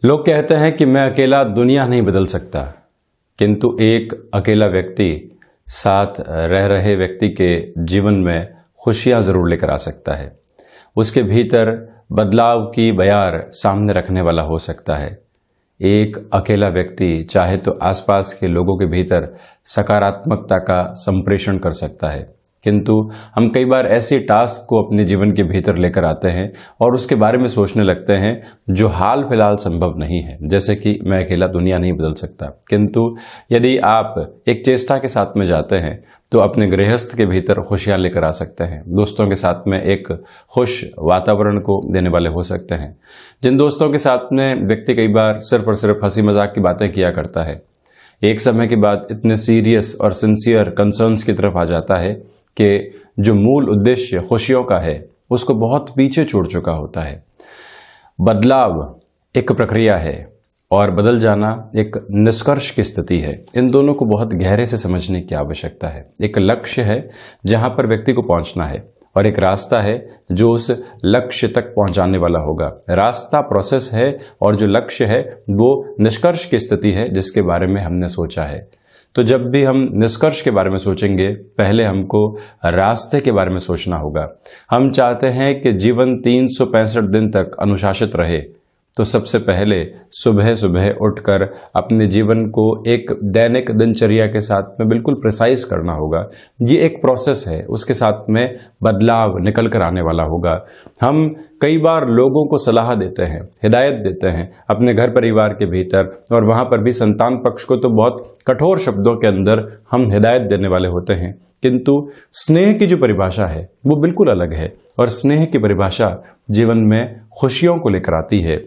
लोग कहते हैं कि मैं अकेला दुनिया नहीं बदल सकता, किंतु एक अकेला व्यक्ति साथ रह रहे व्यक्ति के जीवन में खुशियां जरूर लेकर आ सकता है। उसके भीतर बदलाव की बयार सामने रखने वाला हो सकता है। एक अकेला व्यक्ति चाहे तो आसपास के लोगों के भीतर सकारात्मकता का संप्रेषण कर सकता है, किंतु हम कई बार ऐसी टास्क को अपने जीवन के भीतर लेकर आते हैं और उसके बारे में सोचने लगते हैं जो हाल फिलहाल संभव नहीं है। जैसे कि मैं अकेला दुनिया नहीं बदल सकता, किंतु यदि आप एक चेष्टा के साथ में जाते हैं तो अपने गृहस्थ के भीतर खुशियां लेकर आ सकते हैं। दोस्तों के साथ में एक खुश वातावरण को देने वाले हो सकते हैं। जिन दोस्तों के साथ में व्यक्ति कई बार सिर्फ और सिर्फ हंसी मजाक की बातें किया करता है, एक समय के बाद इतने सीरियस और सिंसियर कंसर्न्स की तरफ आ जाता है कि जो मूल उद्देश्य खुशियों का है उसको बहुत पीछे छोड़ चुका होता है। बदलाव एक प्रक्रिया है और बदल जाना एक निष्कर्ष की स्थिति है। इन दोनों को बहुत गहरे से समझने की आवश्यकता है। एक लक्ष्य है जहां पर व्यक्ति को पहुंचना है और एक रास्ता है जो उस लक्ष्य तक पहुंचाने वाला होगा। रास्ता प्रोसेस है और जो लक्ष्य है वो निष्कर्ष की स्थिति है जिसके बारे में हमने सोचा है। तो जब भी हम निष्कर्ष के बारे में सोचेंगे, पहले हमको रास्ते के बारे में सोचना होगा। हम चाहते हैं कि जीवन 365 दिन तक अनुशासित रहे, तो सबसे पहले सुबह सुबह उठकर अपने जीवन को एक दैनिक दिनचर्या के साथ में बिल्कुल प्रिसाइज करना होगा। ये एक प्रोसेस है, उसके साथ में बदलाव निकल कर आने वाला होगा। हम कई बार लोगों को सलाह देते हैं, हिदायत देते हैं अपने घर परिवार के भीतर, और वहाँ पर भी संतान पक्ष को तो बहुत कठोर शब्दों के अंदर हम हिदायत देने वाले होते हैं, किंतु स्नेह की जो परिभाषा है वो बिल्कुल अलग है। और स्नेह की परिभाषा जीवन में खुशियों को लेकर आती है।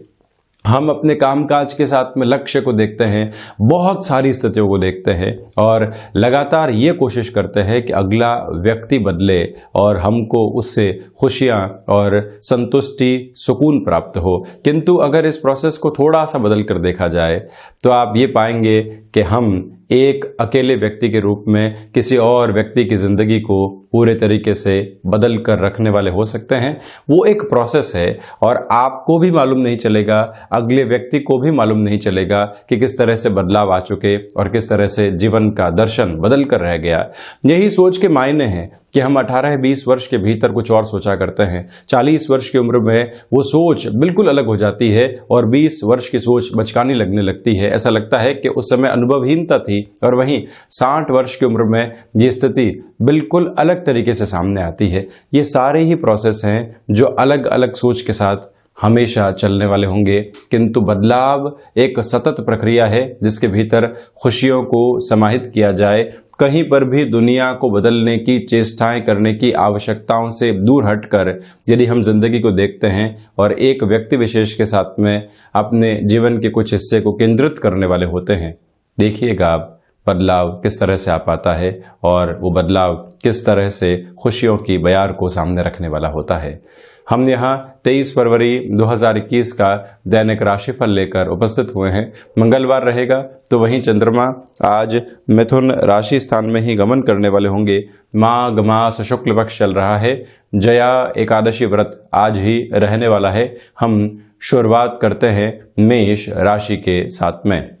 हम अपने कामकाज के साथ में लक्ष्य को देखते हैं, बहुत सारी स्थितियों को देखते हैं और लगातार ये कोशिश करते हैं कि अगला व्यक्ति बदले और हमको उससे खुशियां और संतुष्टि, सुकून प्राप्त हो। किंतु अगर इस प्रोसेस को थोड़ा सा बदल कर देखा जाए तो आप ये पाएंगे कि हम एक अकेले व्यक्ति के रूप में किसी और व्यक्ति की जिंदगी को पूरे तरीके से बदल कर रखने वाले हो सकते हैं। वो एक प्रोसेस है और आपको भी मालूम नहीं चलेगा, अगले व्यक्ति को भी मालूम नहीं चलेगा कि किस तरह से बदलाव आ चुके और किस तरह से जीवन का दर्शन बदल कर रह गया। यही सोच के मायने हैं कि हम 18-20 वर्ष के भीतर कुछ और सोचा करते हैं, 40 वर्ष की उम्र में वो सोच बिल्कुल अलग हो जाती है और 20 वर्ष की सोच बचकानी लगने लगती है। ऐसा लगता है कि उस समय अनुभवहीनता थी, और वहीं 60 वर्ष की उम्र में ये स्थिति बिल्कुल अलग तरीके से सामने आती है। ये सारे ही प्रोसेस हैं जो अलग अलग सोच के साथ हमेशा चलने वाले होंगे, किंतु बदलाव एक सतत प्रक्रिया है जिसके भीतर खुशियों को समाहित किया जाए। कहीं पर भी दुनिया को बदलने की चेष्टाएं करने की आवश्यकताओं से दूर हटकर यदि हम जिंदगी को देखते हैं और एक व्यक्ति विशेष के साथ में अपने जीवन के कुछ हिस्से को केंद्रित करने वाले होते हैं, देखिएगा आप बदलाव किस तरह से आ पाता है और वो बदलाव किस तरह से खुशियों की बयार को सामने रखने वाला होता है। हम यहाँ 23 फरवरी 2021 का दैनिक राशिफल लेकर उपस्थित हुए हैं। मंगलवार रहेगा तो वहीं चंद्रमा आज मिथुन राशि स्थान में ही गमन करने वाले होंगे। माघ मास शुक्ल पक्ष चल रहा है। जया एकादशी व्रत आज ही रहने वाला है। हम शुरुआत करते हैं मेष राशि के साथ में।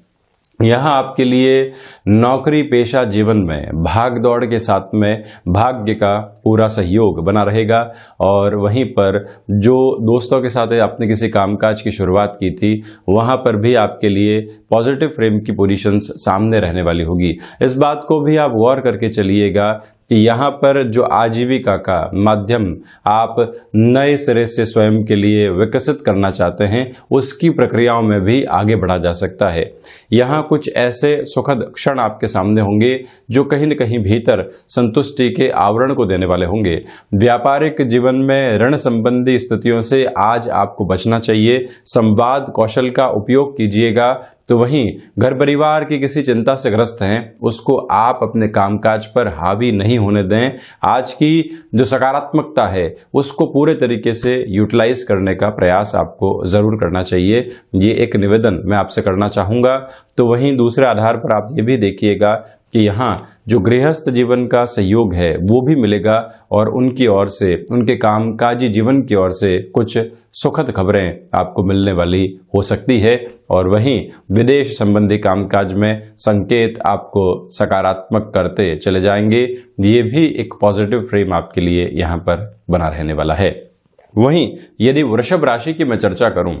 यहाँ आपके लिए नौकरी पेशा जीवन में भाग दौड़ के साथ में भाग्य का पूरा सहयोग बना रहेगा, और वहीं पर जो दोस्तों के साथ आपने किसी कामकाज की शुरुआत की थी वहाँ पर भी आपके लिए पॉजिटिव फ्रेम की पोजीशंस सामने रहने वाली होगी। इस बात को भी आप गौर करके चलिएगा कि यहाँ पर जो आजीविका का माध्यम आप नए सिरे से स्वयं के लिए विकसित करना चाहते हैं उसकी प्रक्रियाओं में भी आगे बढ़ा जा सकता है। यहाँ कुछ ऐसे सुखद क्षण आपके सामने होंगे जो कहीं न कहीं भीतर संतुष्टि के आवरण को देने वाले होंगे। व्यापारिक जीवन में ऋण संबंधी स्थितियों से आज आपको बचना चाहिए। संवाद कौशल का उपयोग कीजिएगा। तो वहीं घर परिवार की किसी चिंता से ग्रस्त हैं उसको आप अपने कामकाज पर हावी नहीं होने दें। आज की जो सकारात्मकता है उसको पूरे तरीके से यूटिलाइज करने का प्रयास आपको ज़रूर करना चाहिए। ये एक निवेदन मैं आपसे करना चाहूँगा। तो वहीं दूसरे आधार पर आप ये भी देखिएगा कि यहाँ जो गृहस्थ जीवन का सहयोग है वो भी मिलेगा और उनकी ओर से, उनके कामकाजी जीवन की ओर से कुछ सुखद खबरें आपको मिलने वाली हो सकती है। और वहीं विदेश संबंधी कामकाज में संकेत आपको सकारात्मक करते चले जाएंगे। ये भी एक पॉजिटिव फ्रेम आपके लिए यहाँ पर बना रहने वाला है। वहीं यदि वृषभ राशि की मैं चर्चा करूं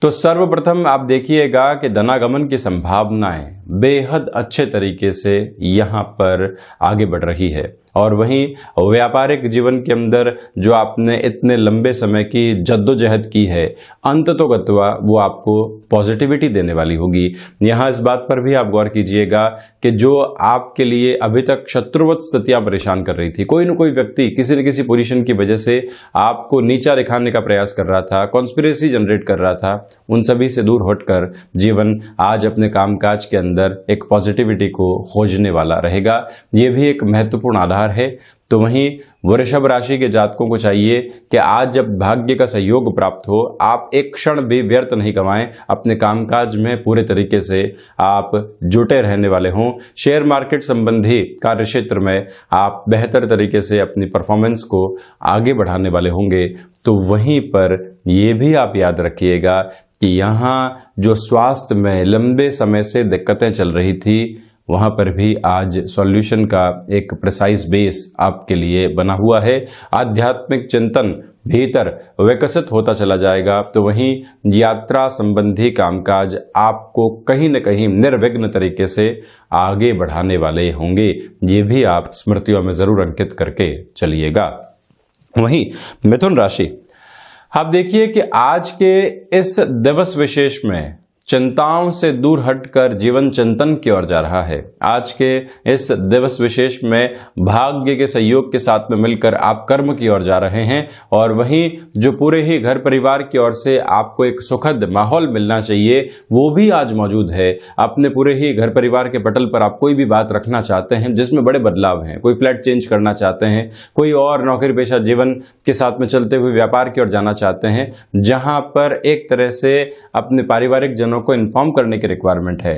तो सर्वप्रथम आप देखिएगा कि धनागमन की संभावनाएं बेहद अच्छे तरीके से यहाँ पर आगे बढ़ रही है। और वहीं व्यापारिक जीवन के अंदर जो आपने इतने लंबे समय की जद्दोजहद की है, अंततोगत्वा वो आपको पॉजिटिविटी देने वाली होगी। यहाँ इस बात पर भी आप गौर कीजिएगा कि जो आपके लिए अभी तक शत्रुवत स्थितियां परेशान कर रही थी, कोई न कोई व्यक्ति किसी न किसी पोजीशन की वजह से आपको नीचा दिखाने का प्रयास कर रहा था, कॉन्स्पिरेसी जनरेट कर रहा था, उन सभी से दूर हटकर जीवन आज अपने कामकाज के अंदर एक पॉजिटिविटी को खोजने वाला रहेगा। ये भी एक महत्वपूर्ण आधार है। तो वहीं वृषभ राशि के जातकों को चाहिए कि आज जब भाग्य का सहयोग प्राप्त हो, आप एक क्षण भी व्यर्थ नहीं गंवाएं, अपने कामकाज में पूरे तरीके से आप जुटे रहने वाले हों। शेयर मार्केट संबंधी कार्य क्षेत्र में आप बेहतर तरीके से अपनी परफॉर्मेंस को आगे बढ़ाने वाले होंगे। तो वहीं पर ये भी आप याद रखिएगा कि यहाँ जो स्वास्थ्य में लंबे समय से दिक्कतें चल रही थी, वहाँ पर भी आज सॉल्यूशन का एक प्रिसाइज बेस आपके लिए बना हुआ है। आध्यात्मिक चिंतन भीतर विकसित होता चला जाएगा। तो वहीं यात्रा संबंधी कामकाज आपको कहीं न कहीं निर्विघ्न तरीके से आगे बढ़ाने वाले होंगे। ये भी आप स्मृतियों में जरूर अंकित करके चलिएगा। वहीं मिथुन राशि, आप देखिए कि आज के इस दिवस विशेष में चिंताओं से दूर हटकर जीवन चिंतन की ओर जा रहा है। आज के इस दिवस विशेष में भाग्य के सहयोग के साथ में मिलकर आप कर्म की ओर जा रहे हैं। और वहीं जो पूरे ही घर परिवार की ओर से आपको एक सुखद माहौल मिलना चाहिए, वो भी आज मौजूद है। अपने पूरे ही घर परिवार के पटल पर आप कोई भी बात रखना चाहते हैं जिसमें बड़े बदलाव हैं, कोई फ्लैट चेंज करना चाहते हैं, कोई और नौकरी पेशा जीवन के साथ में चलते हुए व्यापार की ओर जाना चाहते हैं, जहां पर एक तरह से अपने पारिवारिक जनों को इन्फॉर्म करने की रिक्वायरमेंट है।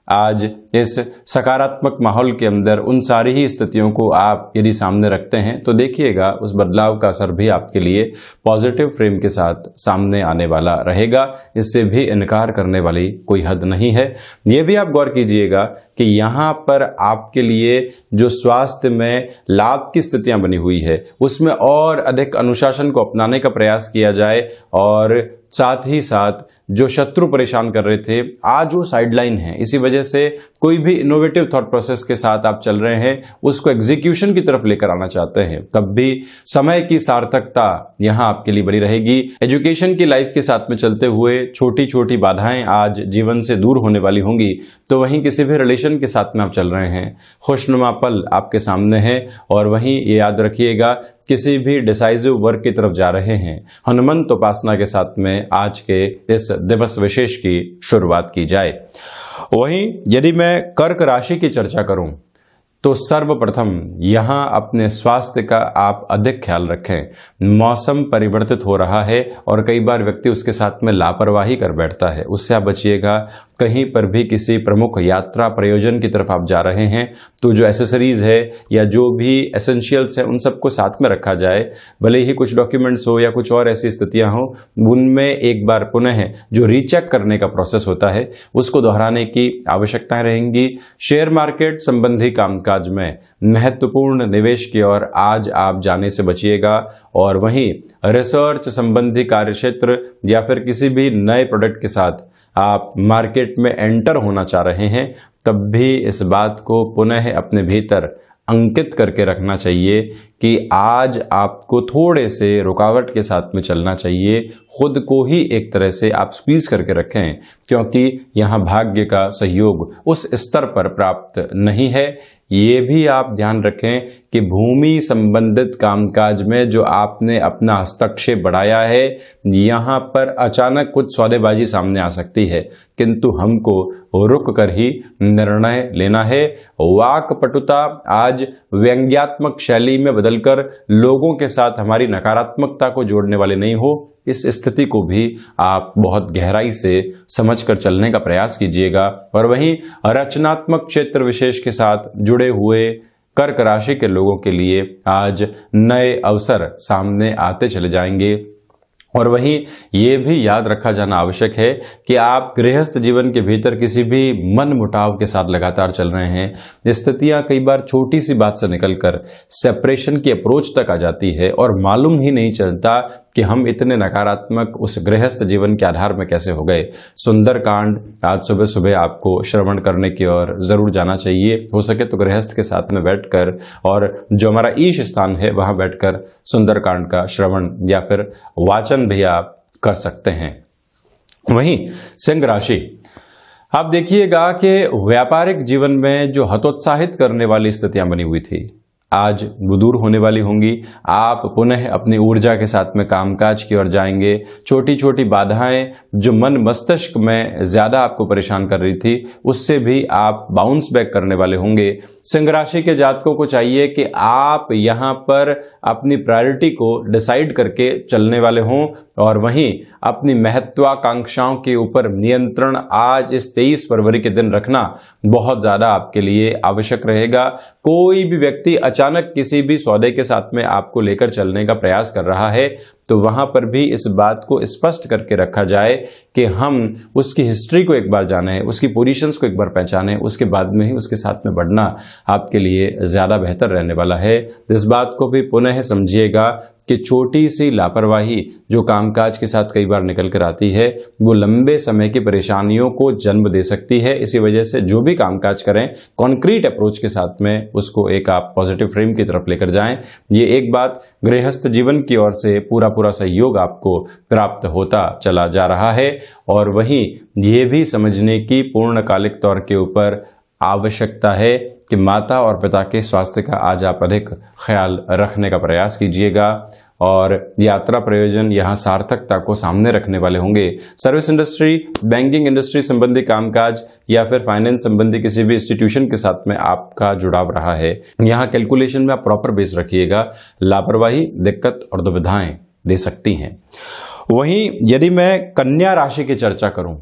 आज इस सकारात्मक माहौल के अंदर उन सारी ही स्थितियों को आप यदि सामने रखते हैं तो देखिएगा उस बदलाव का असर भी आपके लिए पॉजिटिव फ्रेम के साथ सामने आने वाला रहेगा। इससे भी इनकार करने वाली कोई हद नहीं है। ये भी आप गौर कीजिएगा कि यहाँ पर आपके लिए जो स्वास्थ्य में लाभ की स्थितियां बनी हुई है, उसमें और अधिक अनुशासन को अपनाने का प्रयास किया जाए। और साथ ही साथ जो शत्रु परेशान कर रहे थे, आज वो साइडलाइन है। इसी वजह से कोई भी इनोवेटिव थॉट प्रोसेस के साथ आप चल रहे हैं, उसको एग्जीक्यूशन की तरफ लेकर आना चाहते हैं, तब भी समय की सार्थकता यहां आपके लिए बनी रहेगी। एजुकेशन की लाइफ के साथ में चलते हुए छोटी छोटी बाधाएं आज जीवन से दूर होने वाली होंगी। तो वहीं किसी भी रिलेशन के साथ में आप चल रहे हैं, खुशनुमा पल आपके सामने है। और वहीं ये याद रखिएगा, किसी भी डिसाइसिव वर्क की तरफ जा रहे हैं, हनुमंत उपासना के साथ में आज के इस दिवस विशेष की शुरुआत की जाए। वहीं यदि मैं कर्क राशि की चर्चा करूं तो सर्वप्रथम यहां अपने स्वास्थ्य का आप अधिक ख्याल रखें। मौसम परिवर्तित हो रहा है और कई बार व्यक्ति उसके साथ में लापरवाही कर बैठता है, उससे आप बचिएगा। कहीं पर भी किसी प्रमुख यात्रा प्रयोजन की तरफ आप जा रहे हैं तो जो एसेसरीज है या जो भी एसेंशियल्स है उन सबको साथ में रखा जाए। भले ही कुछ डॉक्यूमेंट्स हो या कुछ और ऐसी स्थितियां हो, उनमें एक बार पुनः जो रीचेक करने का प्रोसेस होता है उसको दोहराने की आवश्यकताएं रहेंगी। शेयर मार्केट संबंधी कामकाज में महत्वपूर्ण निवेश की ओर आज आप जाने से बचिएगा। और वहीं रिसर्च संबंधी कार्यक्षेत्र या फिर किसी भी नए प्रोडक्ट के साथ आप मार्केट में एंटर होना चाह रहे हैं, तब भी इस बात को पुनः अपने भीतर अंकित करके रखना चाहिए कि आज आपको थोड़े से रुकावट के साथ में चलना चाहिए। खुद को ही एक तरह से आप स्क्वीज करके रखें, क्योंकि यहाँ भाग्य का सहयोग उस स्तर पर प्राप्त नहीं है। ये भी आप ध्यान रखें कि भूमि संबंधित कामकाज में जो आपने अपना हस्तक्षेप बढ़ाया है, यहाँ पर अचानक कुछ सौदेबाजी सामने आ सकती है, किंतु हमको रुक कर ही निर्णय लेना है। वाक्पटुता आज व्यंग्यात्मक शैली में बदलकर लोगों के साथ हमारी नकारात्मकता को जोड़ने वाले नहीं हो। इस स्थिति को भी आप बहुत गहराई से समझकर चलने का प्रयास कीजिएगा। और वहीं रचनात्मक क्षेत्र विशेष के साथ जुड़े हुए कर्क राशि के लोगों के लिए आज नए अवसर सामने आते चले जाएंगे। और वहीं ये भी याद रखा जाना आवश्यक है कि आप गृहस्थ जीवन के भीतर किसी भी मन मुटाव के साथ लगातार चल रहे हैं। स्थितियां कई बार छोटी सी बात से निकलकर सेपरेशन की अप्रोच तक आ जाती है और मालूम ही नहीं चलता कि हम इतने नकारात्मक उस गृहस्थ जीवन के आधार में कैसे हो गए। सुंदरकांड आज सुबह सुबह आपको श्रवण करने की ओर जरूर जाना चाहिए। हो सके तो गृहस्थ के साथ में बैठकर और जो हमारा ईश स्थान है वहां बैठकर सुंदरकांड का श्रवण या फिर वाचन भी आप कर सकते हैं। वहीं सिंह राशि, आप देखिएगा कि व्यापारिक जीवन में जो हतोत्साहित करने वाली स्थितियां बनी हुई थी आज वो दूर होने वाली होंगी। आप पुनः अपनी ऊर्जा के साथ में कामकाज की ओर जाएंगे। छोटी छोटी बाधाएं जो मन मस्तिष्क में ज्यादा आपको परेशान कर रही थी उससे भी आप बाउंस बैक करने वाले होंगे। सिंह राशि के जातकों को चाहिए कि आप यहां पर अपनी प्रायोरिटी को डिसाइड करके चलने वाले हों और वहीं अपनी महत्वाकांक्षाओं के ऊपर नियंत्रण आज इस 23 फरवरी के दिन रखना बहुत ज्यादा आपके लिए आवश्यक रहेगा। कोई भी व्यक्ति अचानक किसी भी सौदे के साथ में आपको लेकर चलने का प्रयास कर रहा है तो वहां पर भी इस बात को स्पष्ट करके रखा जाए कि हम उसकी हिस्ट्री को एक बार जाने, उसकी पोजीशंस को एक बार पहचाने, उसके बाद में ही उसके साथ में बढ़ना आपके लिए ज़्यादा बेहतर रहने वाला है। इस बात को भी पुनः समझिएगा कि छोटी सी लापरवाही जो कामकाज के साथ कई बार निकल कर आती है वो लंबे समय की परेशानियों को जन्म दे सकती है। इसी वजह से जो भी कामकाज करें कॉन्क्रीट अप्रोच के साथ में उसको एक आप पॉजिटिव फ्रेम की तरफ लेकर जाएं। ये एक बात, गृहस्थ जीवन की ओर से पूरा सहयोग आपको प्राप्त होता चला जा रहा है और वहीं ये भी समझने की पूर्णकालिक तौर के ऊपर आवश्यकता है कि माता और पिता के स्वास्थ्य का आज आप अधिक ख्याल रखने का प्रयास कीजिएगा और यात्रा प्रयोजन यहाँ सार्थकता को सामने रखने वाले होंगे। सर्विस इंडस्ट्री, बैंकिंग इंडस्ट्री संबंधी कामकाज या फिर फाइनेंस संबंधी किसी भी इंस्टीट्यूशन के साथ में आपका जुड़ाव रहा है, यहाँ कैलकुलेशन में आप प्रॉपर बेस रखिएगा। लापरवाही दिक्कत और दुविधाएं दे सकती हैं। वहीं यदि मैं कन्या राशि की चर्चा करूं,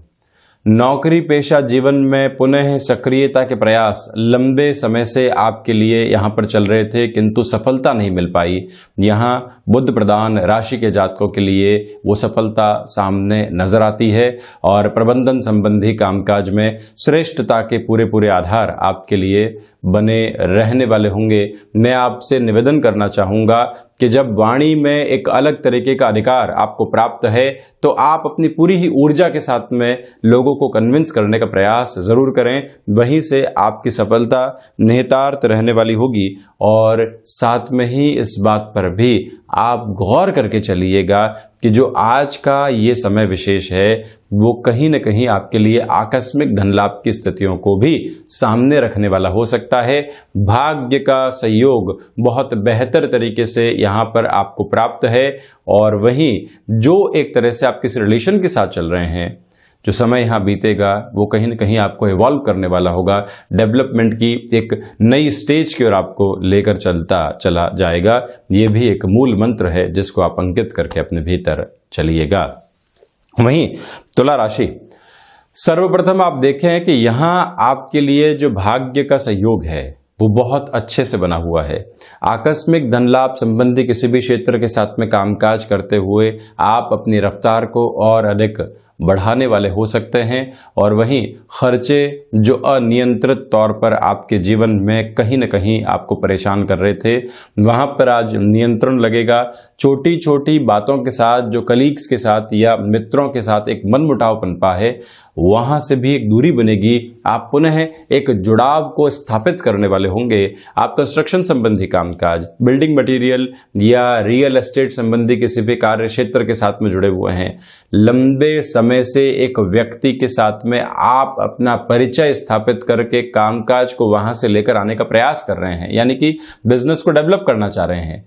नौकरी पेशा जीवन में पुनः सक्रियता के प्रयास लंबे समय से आपके लिए यहां पर चल रहे थे किंतु सफलता नहीं मिल पाई। यहां बुध प्रधान राशि के जातकों के लिए वो सफलता सामने नजर आती है और प्रबंधन संबंधी कामकाज में श्रेष्ठता के पूरे आधार आपके लिए बने रहने वाले होंगे। मैं आपसे निवेदन करना चाहूँगा कि जब वाणी में एक अलग तरीके का अधिकार आपको प्राप्त है तो आप अपनी पूरी ही ऊर्जा के साथ में लोगों को कन्विंस करने का प्रयास जरूर करें। वहीं से आपकी सफलता निहितार्थ रहने वाली होगी और साथ में ही इस बात पर भी आप गौर करके चलिएगा कि जो आज का ये समय विशेष है वो कहीं न कहीं आपके लिए आकस्मिक धन लाभ की स्थितियों को भी सामने रखने वाला हो सकता है। भाग्य का सहयोग बहुत बेहतर तरीके से यहाँ पर आपको प्राप्त है और वहीं जो एक तरह से आप किसी रिलेशन के साथ चल रहे हैं, जो समय यहाँ बीतेगा वो कहीं न कहीं आपको इवॉल्व करने वाला होगा। डेवलपमेंट की एक नई स्टेज की ओर आपको लेकर चलता चला जाएगा। ये भी एक मूल मंत्र है जिसको आप अंकित करके अपने भीतर चलिएगा। वहीं तुला राशि, सर्वप्रथम आप देखें कि यहाँ आपके लिए जो भाग्य का सहयोग है वो बहुत अच्छे से बना हुआ है। आकस्मिक धन लाभ संबंधी किसी भी क्षेत्र के साथ में कामकाज करते हुए आप अपनी रफ्तार को और अधिक बढ़ाने वाले हो सकते हैं और वहीं खर्चे जो अनियंत्रित तौर पर आपके जीवन में कहीं न कहीं आपको परेशान कर रहे थे वहां पर आज नियंत्रण लगेगा। छोटी छोटी बातों के साथ जो कलीग्स के साथ या मित्रों के साथ एक मनमुटाव पनपा है वहां से भी एक दूरी बनेगी। आप पुनः एक जुड़ाव को स्थापित करने वाले होंगे। आप कंस्ट्रक्शन संबंधी कामकाज, बिल्डिंग मटेरियल या रियल एस्टेट संबंधी किसी भी कार्य क्षेत्र के साथ में जुड़े हुए हैं। लंबे समय से एक व्यक्ति के साथ में आप अपना परिचय स्थापित करके कामकाज को वहां से लेकर आने का प्रयास कर रहे हैं, यानी कि बिजनेस को डेवलप करना चाह रहे हैं।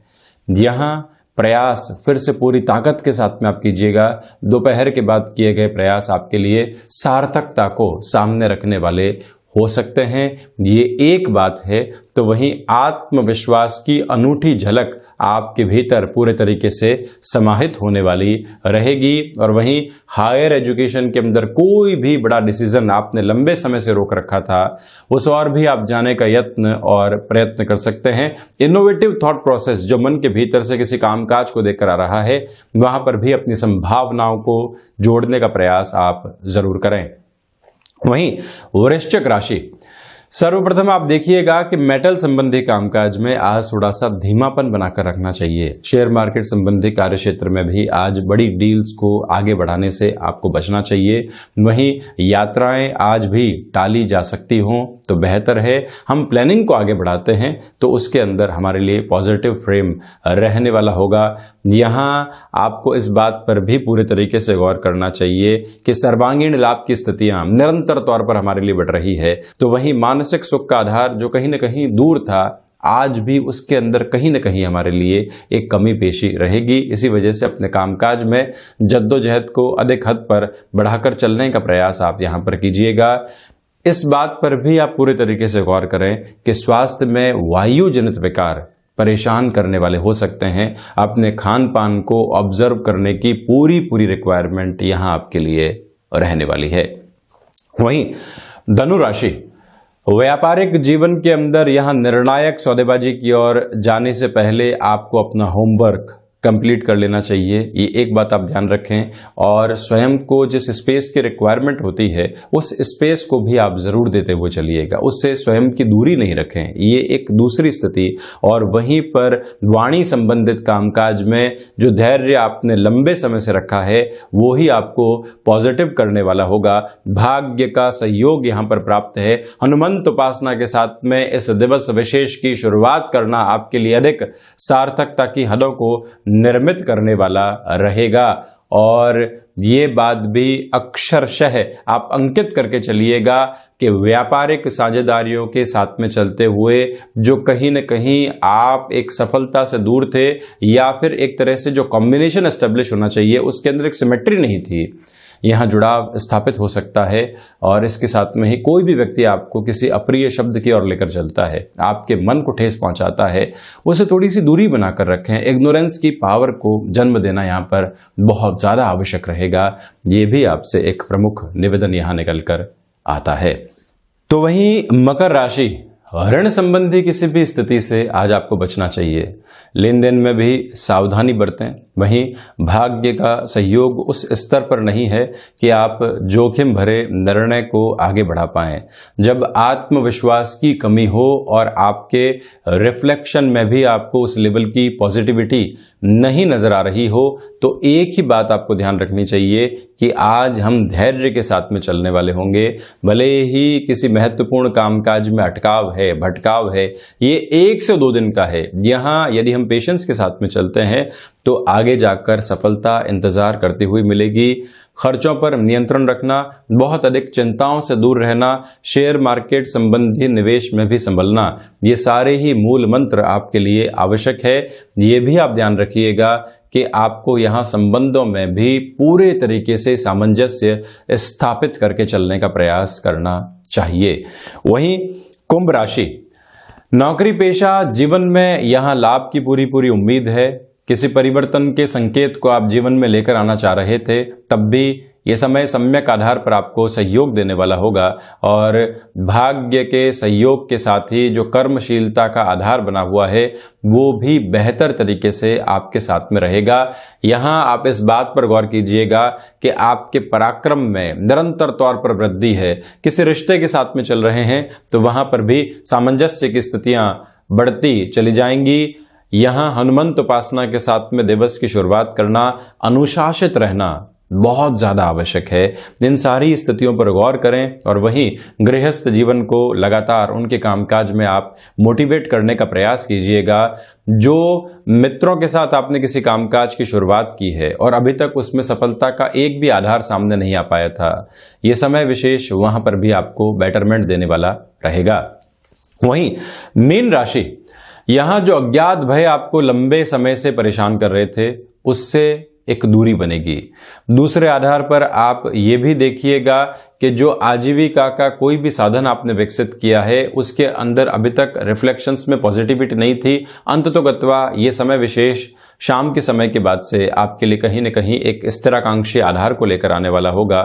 यहां प्रयास फिर से पूरी ताकत के साथ में आप कीजिएगा। दोपहर के बाद किए गए प्रयास आपके लिए सार्थकता को सामने रखने वाले हो सकते हैं, ये एक बात है। तो वहीं आत्मविश्वास की अनूठी झलक आपके भीतर पूरे तरीके से समाहित होने वाली रहेगी। और वहीं हायर एजुकेशन के अंदर कोई भी बड़ा डिसीजन आपने लंबे समय से रोक रखा था, उस और भी आप जाने का यत्न और प्रयत्न कर सकते हैं। इनोवेटिव थॉट प्रोसेस जो मन के भीतर से किसी कामकाज को देखकर आ रहा है, वहां पर भी अपनी संभावनाओं को जोड़ने का प्रयास आप जरूर करें। वहीं वृश्चिक राशि, सर्वप्रथम आप देखिएगा कि मेटल संबंधी कामकाज में आज थोड़ा सा धीमापन बनाकर रखना चाहिए। शेयर मार्केट संबंधी कार्य क्षेत्र में भी आज बड़ी डील्स को आगे बढ़ाने से आपको बचना चाहिए। वहीं यात्राएं आज भी टाली जा सकती हों तो बेहतर है। हम प्लानिंग को आगे बढ़ाते हैं तो उसके अंदर हमारे लिए पॉजिटिव फ्रेम रहने वाला होगा। यहाँ आपको इस बात पर भी पूरे तरीके से गौर करना चाहिए कि सर्वांगीण लाभ की स्थितियां निरंतर तौर पर हमारे लिए बढ़ रही है। तो वहीं मानसिक सुख का आधार जो कहीं न कहीं दूर था, आज भी उसके अंदर कहीं न कहीं हमारे लिए एक कमी पेशी रहेगी। इसी वजह से अपने कामकाज में जद्दोजहद को अधिक हद पर बढ़ाकर चलने का प्रयास आप यहाँ पर कीजिएगा। इस बात पर भी आप पूरे तरीके से गौर करें कि स्वास्थ्य में वायु जनित विकार परेशान करने वाले हो सकते हैं। अपने खान पान को ऑब्जर्व करने की पूरी रिक्वायरमेंट यहाँ आपके लिए रहने वाली है। वहीं धनु राशि, व्यापारिक जीवन के अंदर यहां निर्णायक सौदेबाजी की ओर जाने से पहले आपको अपना होमवर्क कंप्लीट कर लेना चाहिए। ये एक बात आप ध्यान रखें। और स्वयं को जिस स्पेस की रिक्वायरमेंट होती है उस स्पेस को भी आप जरूर देते हुए चलिएगा, उससे स्वयं की दूरी नहीं रखें, ये एक दूसरी स्थिति। और वहीं पर वाणी संबंधित कामकाज में जो धैर्य आपने लंबे समय से रखा है वो ही आपको पॉजिटिव करने वाला होगा। भाग्य का सहयोग यहाँ पर प्राप्त है। हनुमंत उपासना के साथ में इस दिवस विशेष की शुरुआत करना आपके लिए अधिक सार्थकता की हदों को निर्मित करने वाला रहेगा। और ये बात भी अक्षरशः आप अंकित करके चलिएगा कि व्यापारिक साझेदारियों के साथ में चलते हुए जो कहीं न कहीं आप एक सफलता से दूर थे, या फिर एक तरह से जो कॉम्बिनेशन एस्टेब्लिश होना चाहिए उसके अंदर एक सिमेट्री नहीं थी, यहाँ जुड़ाव स्थापित हो सकता है। और इसके साथ में ही कोई भी व्यक्ति आपको किसी अप्रिय शब्द की ओर लेकर चलता है, आपके मन को ठेस पहुंचाता है, उसे थोड़ी सी दूरी बनाकर रखें। इग्नोरेंस की पावर को जन्म देना यहाँ पर बहुत ज़्यादा आवश्यक रहेगा। ये भी आपसे एक प्रमुख निवेदन यहाँ निकल कर आता है। तो वहीं मकर राशि, ऋण संबंधी किसी भी स्थिति से आज आपको बचना चाहिए। लेन देन में भी सावधानी बरतें। वहीं भाग्य का सहयोग उस स्तर पर नहीं है कि आप जोखिम भरे निर्णय को आगे बढ़ा पाएं। जब आत्मविश्वास की कमी हो और आपके रिफ्लेक्शन में भी आपको उस लेवल की पॉजिटिविटी नहीं नजर आ रही हो, तो एक ही बात आपको ध्यान रखनी चाहिए कि आज हम धैर्य के साथ में चलने वाले होंगे। भले ही किसी महत्वपूर्ण कामकाज में अटकाव है, भटकाव है, ये 1 से 2 दिन का है। यहाँ यदि हम पेशेंस के साथ में चलते हैं तो आगे जाकर सफलता इंतजार करती हुई मिलेगी। खर्चों पर नियंत्रण रखना, बहुत अधिक चिंताओं से दूर रहना, शेयर मार्केट संबंधी निवेश में भी संभलना, ये सारे ही मूल मंत्र आपके लिए आवश्यक है। ये भी आप ध्यान रखिएगा कि आपको यहाँ संबंधों में भी पूरे तरीके से सामंजस्य स्थापित करके चलने का प्रयास करना चाहिए। वहीं कुंभ राशि, नौकरी पेशा जीवन में यहाँ लाभ की पूरी उम्मीद है। किसी परिवर्तन के संकेत को आप जीवन में लेकर आना चाह रहे थे, तब भी ये समय सम्यक आधार पर आपको सहयोग देने वाला होगा। और भाग्य के सहयोग के साथ ही जो कर्मशीलता का आधार बना हुआ है वो भी बेहतर तरीके से आपके साथ में रहेगा। यहाँ आप इस बात पर गौर कीजिएगा कि आपके पराक्रम में निरंतर तौर पर वृद्धि है। किसी रिश्ते के साथ में चल रहे हैं तो वहां पर भी सामंजस्य की स्थितियां बढ़ती चली जाएंगी। यहाँ हनुमंत उपासना के साथ में दिवस की शुरुआत करना, अनुशासित रहना बहुत ज्यादा आवश्यक है। इन सारी स्थितियों पर गौर करें। और वहीं गृहस्थ जीवन को लगातार उनके कामकाज में आप मोटिवेट करने का प्रयास कीजिएगा। जो मित्रों के साथ आपने किसी कामकाज की शुरुआत की है और अभी तक उसमें सफलता का एक भी आधार सामने नहीं आ पाया था, ये समय विशेष वहां पर भी आपको बेटरमेंट देने वाला रहेगा। वहीं मीन राशि, यहां जो अज्ञात भय आपको लंबे समय से परेशान कर रहे थे, उससे एक दूरी बनेगी। दूसरे आधार पर आप ये भी देखिएगा कि जो आजीविका का कोई भी साधन आपने विकसित किया है उसके अंदर अभी तक रिफ्लेक्शंस में पॉजिटिविटी नहीं थी। अंततोगत्वा ये समय विशेष शाम के समय के बाद से आपके लिए कहीं न कहीं एक स्थिराकांक्षी आधार को लेकर आने वाला होगा।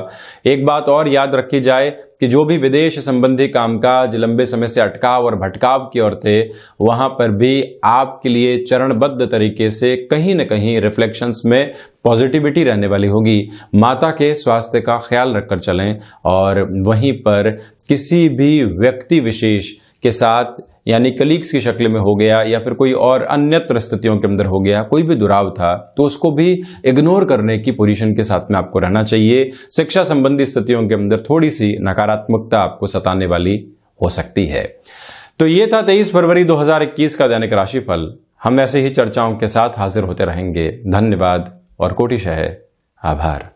एक बात और याद रखी जाए कि जो भी विदेश संबंधी कामकाज लंबे समय से अटकाव और भटकाव की ओर थे, वहां पर भी आपके लिए चरणबद्ध तरीके से कहीं न कहीं रिफ्लेक्शंस में पॉजिटिविटी रहने वाली होगी। माता के स्वास्थ्य का ख्याल रखकर चलें और वहीं पर किसी भी व्यक्ति विशेष के साथ यानी कलीग्स की शक्ल में हो गया या फिर कोई और अन्यत्र स्थितियों के अंदर हो गया, कोई भी दुराव था तो उसको भी इग्नोर करने की पोजीशन के साथ में आपको रहना चाहिए। शिक्षा संबंधी स्थितियों के अंदर थोड़ी सी नकारात्मकता आपको सताने वाली हो सकती है। तो ये था 23 फरवरी 2021 का दैनिक राशिफल। हम ऐसे ही चर्चाओं के साथ हाजिर होते रहेंगे। धन्यवाद और कोटिशः आभार।